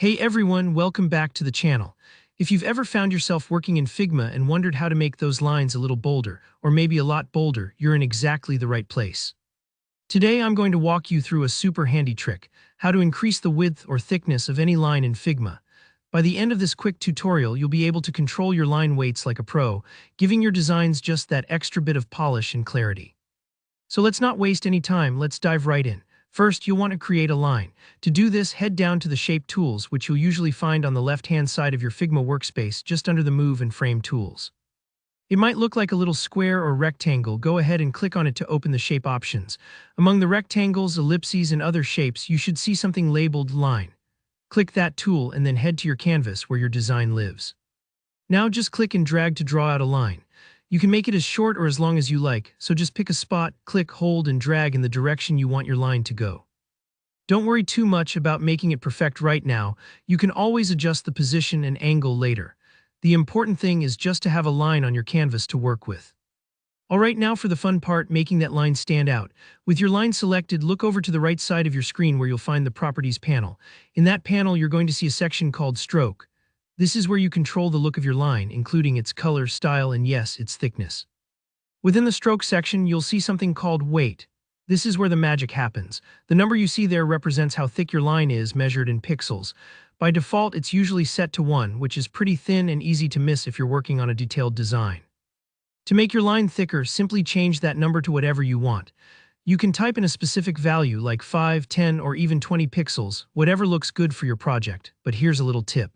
Hey everyone, welcome back to the channel. If you've ever found yourself working in Figma and wondered how to make those lines a little bolder, or maybe a lot bolder, you're in exactly the right place. Today I'm going to walk you through a super handy trick, how to increase the width or thickness of any line in Figma. By the end of this quick tutorial, you'll be able to control your line weights like a pro, giving your designs just that extra bit of polish and clarity. So let's not waste any time, let's dive right in. First, you'll want to create a line. To do this, head down to the Shape tools, which you'll usually find on the left-hand side of your Figma workspace, just under the Move and Frame tools. It might look like a little square or rectangle. Go ahead and click on it to open the shape options. Among the rectangles, ellipses, and other shapes, you should see something labeled Line. Click that tool and then head to your canvas where your design lives. Now just click and drag to draw out a line. You can make it as short or as long as you like, so just pick a spot, click, hold, and drag in the direction you want your line to go. Don't worry too much about making it perfect right now. You can always adjust the position and angle later. The important thing is just to have a line on your canvas to work with. Alright, now for the fun part, making that line stand out. With your line selected, look over to the right side of your screen where you'll find the Properties panel. In that panel, you're going to see a section called Stroke. This is where you control the look of your line, including its color, style, and yes, its thickness. Within the stroke section, you'll see something called weight. This is where the magic happens. The number you see there represents how thick your line is, measured in pixels. By default, it's usually set to 1, which is pretty thin and easy to miss if you're working on a detailed design. To make your line thicker, simply change that number to whatever you want. You can type in a specific value like 5, 10, or even 20 pixels, whatever looks good for your project. But here's a little tip.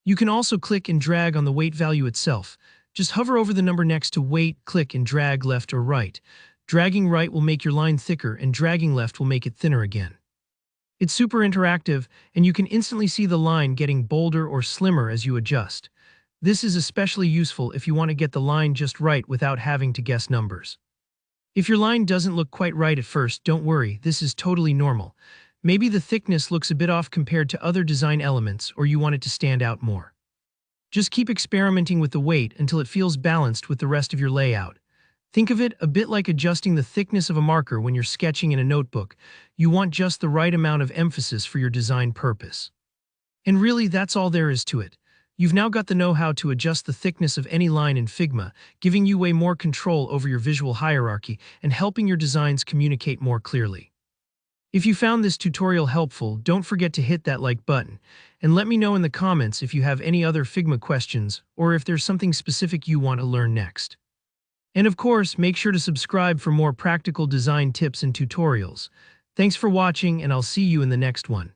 You can also click and drag on the weight value itself. Just hover over the number next to weight, click and drag left or right. Dragging right will make your line thicker and dragging left will make it thinner again. It's super interactive and you can instantly see the line getting bolder or slimmer as you adjust. This is especially useful if you want to get the line just right without having to guess numbers. If your line doesn't look quite right at first, don't worry, this is totally normal. Maybe the thickness looks a bit off compared to other design elements, or you want it to stand out more. Just keep experimenting with the weight until it feels balanced with the rest of your layout. Think of it a bit like adjusting the thickness of a marker when you're sketching in a notebook. You want just the right amount of emphasis for your design purpose. And really, that's all there is to it. You've now got the know-how to adjust the thickness of any line in Figma, giving you way more control over your visual hierarchy and helping your designs communicate more clearly. If you found this tutorial helpful, don't forget to hit that like button, and let me know in the comments if you have any other Figma questions or if there's something specific you want to learn next. And of course, make sure to subscribe for more practical design tips and tutorials. Thanks for watching, and I'll see you in the next one.